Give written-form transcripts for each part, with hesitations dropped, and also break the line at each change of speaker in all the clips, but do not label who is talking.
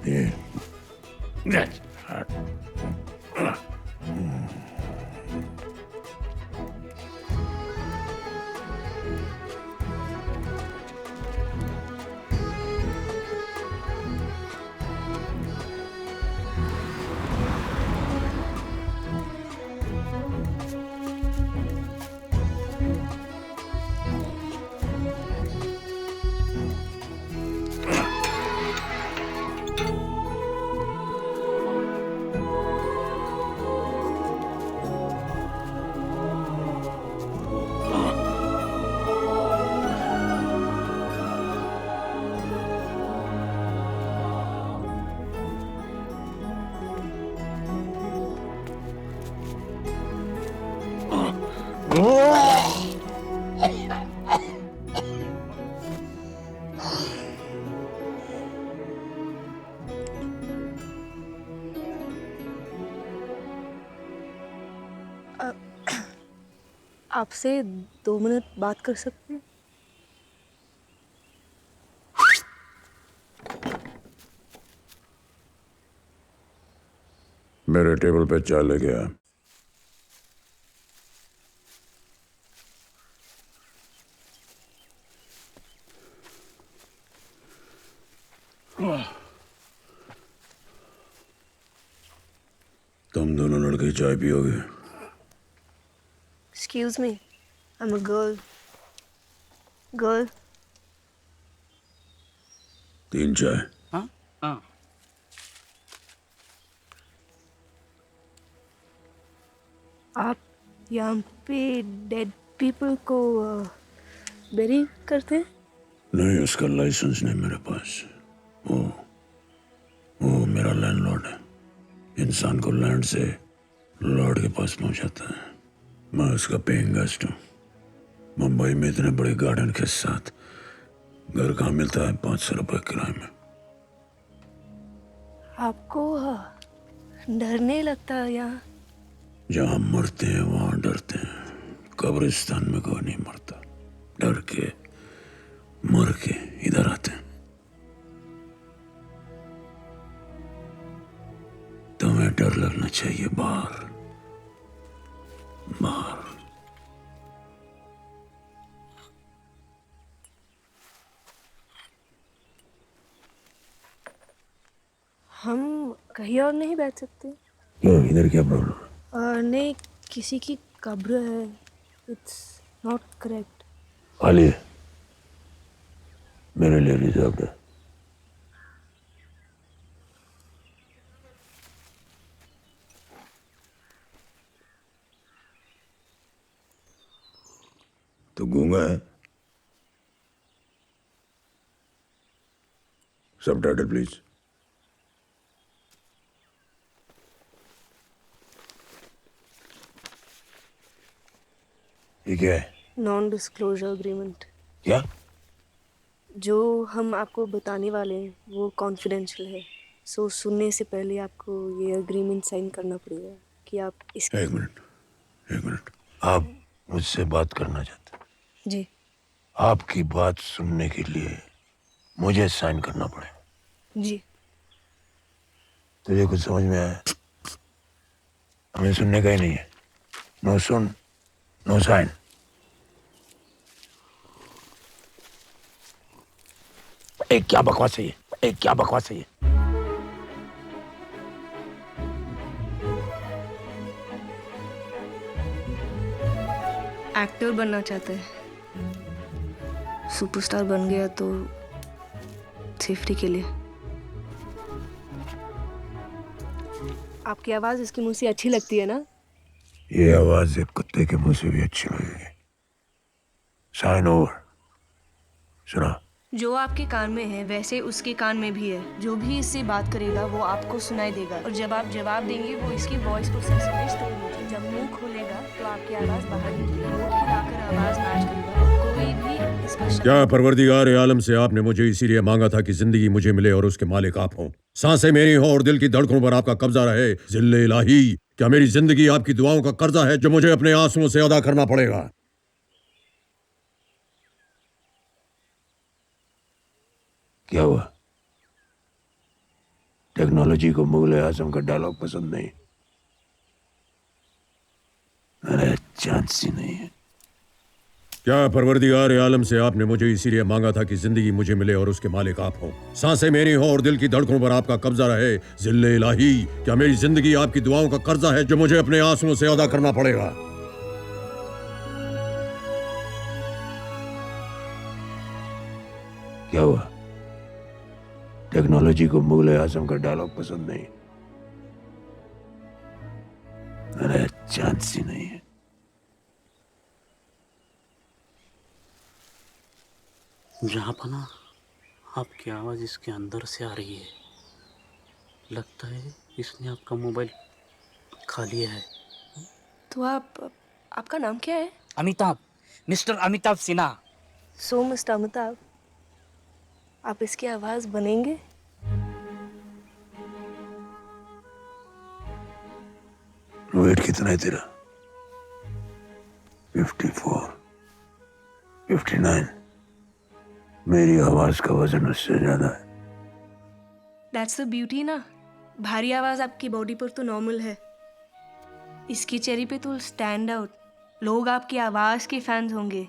ये
आपसे 2 मिनट बात कर सकते हैं?
मेरे टेबल पे चाय ले गया। तुम दोनों लड़के चाय पियोगे?
Excuse me, I'm a girl. Girl,
3 चाय।
हाँ हाँ।
आप यहाँ पे डेड पीपल को बेरी करते हैं?
नहीं, उसका लाइसेंस नहीं मेरे पास। वो मेरा लैंडलॉर्ड है। इंसान को लैंड से लॉर्ड के पास पहुंचाता है। मैं उसका पेइंग गेस्ट हूँ। मुंबई में इतने बड़े गार्डन के साथ घर कहाँ मिलता है 500 रुपए किराए में।
आपको डर नहीं लगता यहाँ?
जहाँ मरते हैं वहां डरते हैं। कब्रिस्तान में कोई नहीं मरता। डर के मर के इधर आते हैं। तुम्हें डर लगना चाहिए बाहर बाहर।
हम कहीं और नहीं बैठ सकते?
क्यों, इधर क्या प्रॉब्लम?
नहीं, किसी की कब्र है। It's not correct.
खाली है, मेरे लिए रिजर्व है। तो गूंगा है? सब टाइटल प्लीज। ये क्या है?
Non disclosure agreement.
क्या?
जो हम आपको बताने वाले हैं वो कॉन्फिडेंशियल है। सो सुनने से पहले आपको ये एग्रीमेंट साइन करना पड़ेगा कि आप इस।
एक मिनट, एक मिनट। आप मुझसे बात करना चाहते हैं?
जी।
आपकी बात सुनने के लिए मुझे साइन करना पड़ेगा?
जी।
तुझे कुछ समझ में आया? हमें सुनने का ही नहीं है। नो सुन, नो साइन। एक क्या बकवास है ये? एक क्या बकवास है ये?
एक्टर बनना चाहते हैं। सुपरस्टार बन गया तो सेफ्टी के लिए। आपकी आवाज़ इसके मुंह से अच्छी लगती है ना?
ये आवाज एक कुत्ते के मुंह से भी अच्छी लगेगी। Sign over. सुना?
जो आपके कान में है वैसे उसके कान में भी है। जो भी इससे बात करेगा वो आपको सुनाई देगा और जब आप जवाब देंगे वो इसकी वॉइस प्रोसेसर में स्टोर होगी। जब मुंह खोलेगा तो आपकी आवाज़ बाहर निकलेगी। नोट हिलाकर आवाज़ मैच करेगा। कोई भी इस पर
क्या परवरदिगार आलम से आपने मुझे इसीलिए मांगा था कि जिंदगी मुझे मिले और उसके मालिक आप हों। सांसें मेरी हों और दिल की धड़कनों पर आपका कब्जा रहे। जिल्ले इलाही, क्या मेरी जिंदगी आपकी दुआओं का कर्जा है जो मुझे अपने आंसुओं से अदा करना पड़ेगा?
क्या हुआ? टेक्नोलॉजी को मुगल आजम का डायलॉग पसंद नहीं। अरे चांस ही नहीं है।
क्या परवरदिगार आलम से आपने मुझे इसीलिए मांगा था कि जिंदगी मुझे मिले और उसके मालिक आप हो, सांसें मेरी हो और दिल की धड़कनों पर आपका कब्जा रहे। जिल्ले इलाही, क्या मेरी जिंदगी आपकी दुआओं का कर्जा है जो मुझे अपने आंसुओं से अदा करना पड़ेगा?
क्या हुआ? टेक्नोलॉजी को मुगल आजम का डायलॉग पसंद नहीं। अरे चांस ही नहीं है।
जहाँपना, आपकी आवाज़ इसके अंदर से आ रही है। लगता है इसने आपका मोबाइल खा लिया है।
तो आपका नाम क्या है?
अमिताभ, मिस्टर अमिताभ सिन्हा।
सो मिस्टर अमिताभ, आप इसकी आवाज बनेंगे?
वेट कितना है तेरा? 54, 59। मेरी आवाज का वजन उससे ज्यादा है।
दैट्स द ब्यूटी ना। भारी आवाज आपकी बॉडी पर तो नॉर्मल है, इसकी चेहरे पे तो स्टैंड आउट। लोग आपकी आवाज के फैंस होंगे।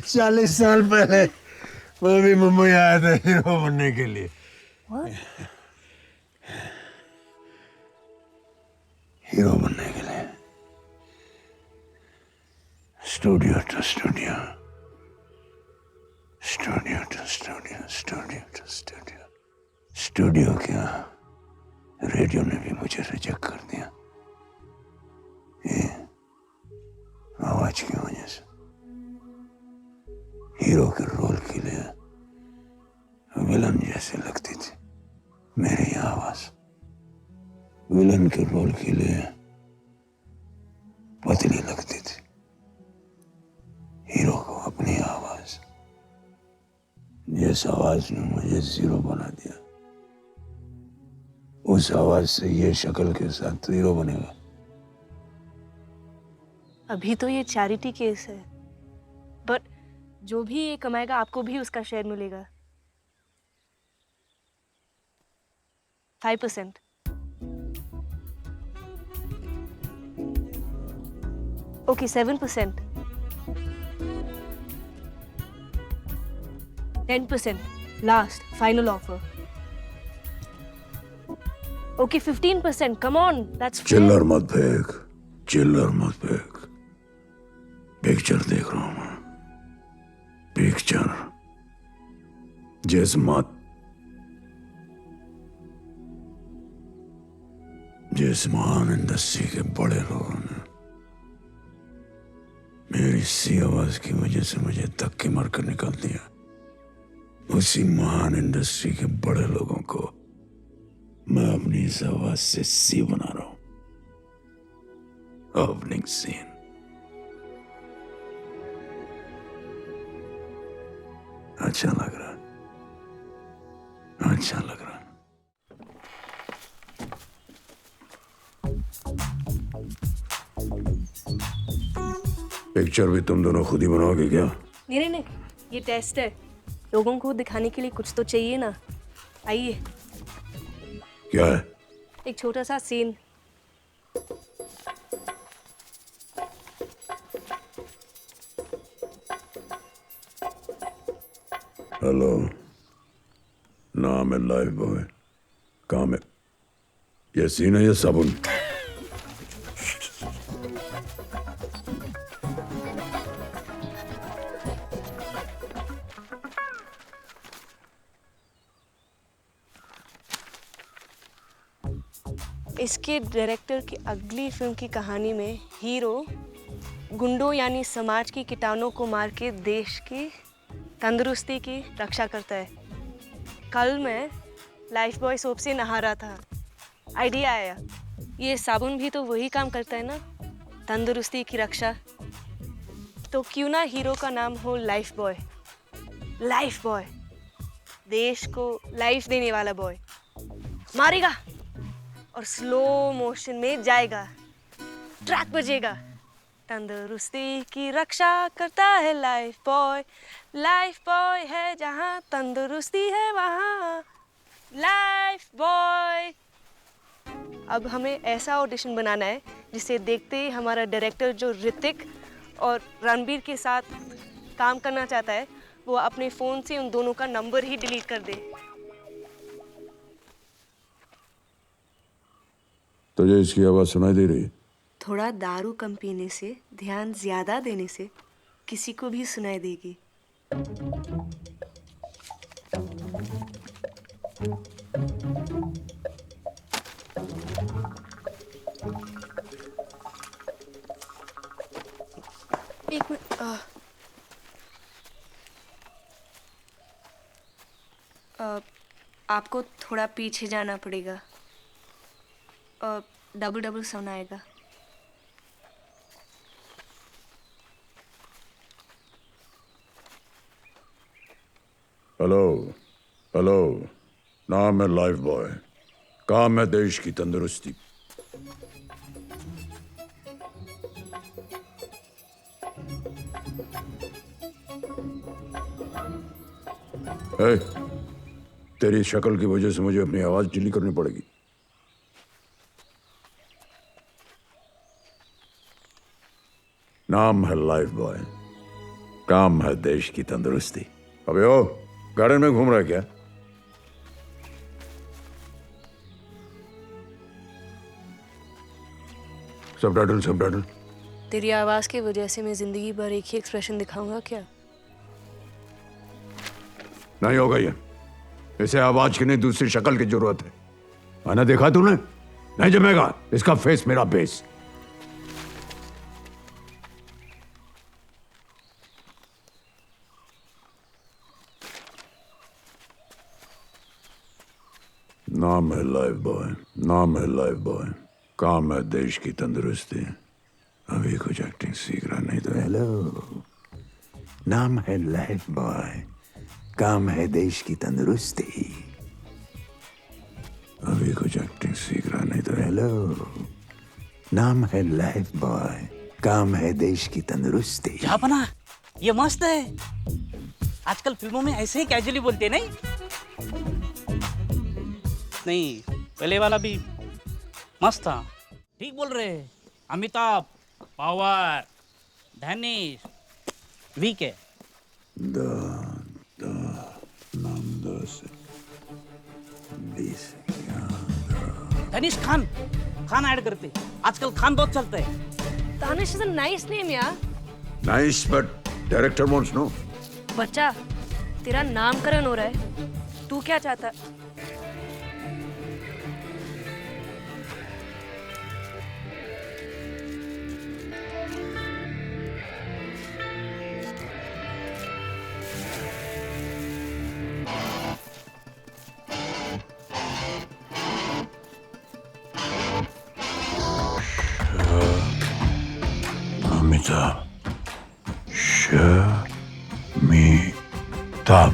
चालीस साल पहले मैं भी मुंबई आया था हीरो बनने के लिए। हीरो बनने के लिए studio to studio, studio to studio, studio to studio. Studio क्या, रेडियो ने भी मुझे रिजेक्ट कर दिया, ये आवाज की वजह से। हीरो के रोल के लिए विलन जैसे लगती थी मेरी आवाज, विलन के रोल के लिए पतली लगती थी। हीरो को अपनी आवाज, जिस आवाज ने मुझे जीरो बना दिया, उस आवाज से ये शक्ल के साथ हीरो बनेगा।
अभी तो ये चैरिटी केस है, बट जो भी ये कमाएगा आपको भी उसका शेयर मिलेगा। 5%। Okay 7%, 10%, last final offer. Okay 15%, come on, that's
चिल्लर मत फेंक, चिल्लर मत फेंक। पिक्चर देख रहा हूं मैं, पिक्चर। जिस महान इंडस्ट्री के बड़े लोगों ने मेरी सी आवाज की वजह से मुझे धक्के मारकर निकाल दिया, उसी महान इंडस्ट्री के बड़े लोगों को मैं अपनी इस आवाज से सी बना रहा हूं। Opening scene. अच्छा लग रहा, अच्छा लग रहा। पिक्चर भी तुम दोनों खुद ही बनाओगे क्या?
नहीं, ये टेस्ट है। लोगों को दिखाने के लिए कुछ तो चाहिए ना। आइए।
क्या है?
एक छोटा सा सीन।
हेलो, नाम है लाइव बॉय, काम है ये सीन है या साबुन?
इसके डायरेक्टर की अगली फिल्म की कहानी में हीरो गुंडों यानी समाज की कीटाणुओं को मार के देश की तंदुरुस्ती की रक्षा करता है। कल मैं लाइफ बॉय सोप से नहा रहा था, आइडिया आया, ये साबुन भी तो वही काम करता है ना, तंदुरुस्ती की रक्षा। तो क्यों ना हीरो का नाम हो लाइफ बॉय। लाइफ बॉय, देश को लाइफ देने वाला बॉय। मारेगा और स्लो मोशन में जाएगा, ट्रैक बजेगा, तंदुरुस्ती की रक्षा करता है लाइफ बॉय। लाइफ बॉय है जहाँ तंदुरुस्ती है वहाँ लाइफ बॉय। अब हमें ऐसा ऑडिशन बनाना है जिसे देखते ही हमारा डायरेक्टर जो ऋतिक और रणबीर के साथ काम करना चाहता है वो अपने फ़ोन से उन दोनों का नंबर ही डिलीट कर दे।
तुझे इसकी आवाज़ सुनाई दे रही है?
थोड़ा दारू कम पीने से, ध्यान ज़्यादा देने से किसी को भी सुनाई देगी। एक मिनट, आपको थोड़ा पीछे जाना पड़ेगा। डबल डबल साउंड आएगा।
हेलो हेलो, नाम है लाइफ बॉय, काम है देश की तंदुरुस्ती। ए, तेरी शक्ल की वजह से मुझे अपनी आवाज डिलीट करनी पड़ेगी। नाम है लाइफ बॉय, काम है देश की तंदुरुस्ती। अबे ओ, गार्डन में घूम रहा है क्या? सबटाइटल।
तेरी आवाज़ की वजह से मैं ज़िंदगी भर एक ही एक्सप्रेशन दिखाऊंगा क्या?
नहीं होगा ये, इसे आवाज की नहीं दूसरी शक्ल की जरूरत है। आना देखा तूने? नहीं जमेगा, इसका फेस मेरा बेस। नाम है लाइफ बॉय, नाम है लाइफ बॉय, काम है देश की तंदुरुस्ती। अभी कुछ एक्टिंग सीख रहा नहीं तो। हेलो, नाम है लाइफ बॉय, काम है देश की तंदुरुस्ती। अभी कुछ एक्टिंग सीख रहा नहीं तो। हेलो, नाम है लाइफ बॉय, काम है देश की तंदुरुस्ती।
जहापना, ये मस्त है। आजकल फिल्मों में ऐसे ही कैजुअली बोलते हैं, नहीं? नहीं, पहले वाला भी मस्त था। ठीक बोल रहे हैं। अमिताभ, पावर, धनेश, वीक है। धनेश खान ऐड करते। आजकल खान बहुत चलता है।
Danish is a nice name यार।
Nice but director wants no.
बच्चा, तेरा नामकरण हो रहा है, तू क्या चाहता?
अमिताभ, शमिताभ,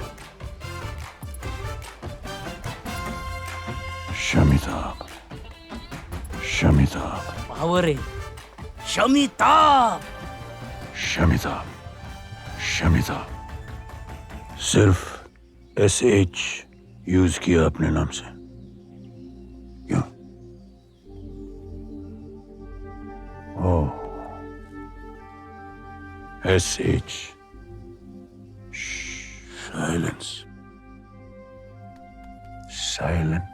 शमिताभ, शमिताभ,
पावर है। शमिताभ,
शमिताभ, शमिताभ। सिर्फ SH यूज किया अपने नाम से, क्यों? ओह, SH, silence, silent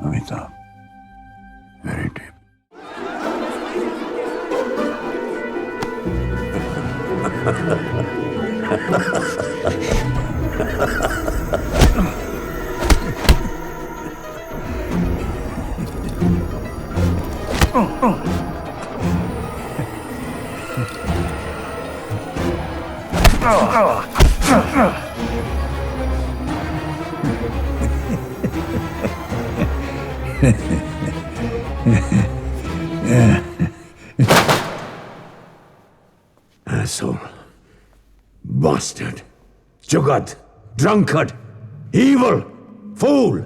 Amitabh, very deep. Asshole. Bastard. Jugad. Drunkard. Evil. Fool.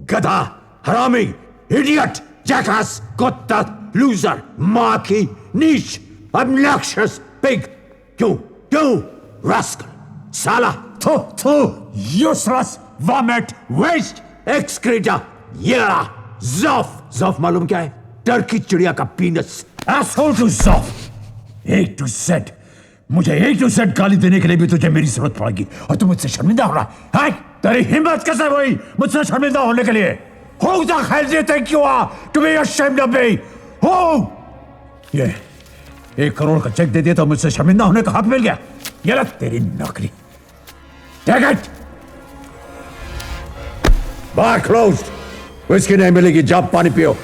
Gada. Harami. Idiot. Jackass. Kotta. Loser. Marky. Niche. Obnoxious. Pig. You. Rascal. Sala. Useless. Vomit. Waste. Excreta. Yera. Zoff. Zoff मालूम क्या है? Turkey चिड़िया का पीनस.
Asshole to Zoff. A to Z. मुझे A to Z गाली देने के लिए भी तुझे मेरी जरूरत पड़ेगी और तू मुझसे शर्मिंदा हो रहा है? तेरी हिम्मत कैसे हुई मुझसे शर्मिंदा होने के लिए? Who the hell do you think you are to be ashamed of me? Who? ये 1 करोड़ का चेक दे दिया तो मुझसे शर्मिंदा होने का हक मिल गया. ये ले तेरी नौकरी. Take it.
Bar closed. Whiskey नहीं मिलेगी. जाप पानी पियो.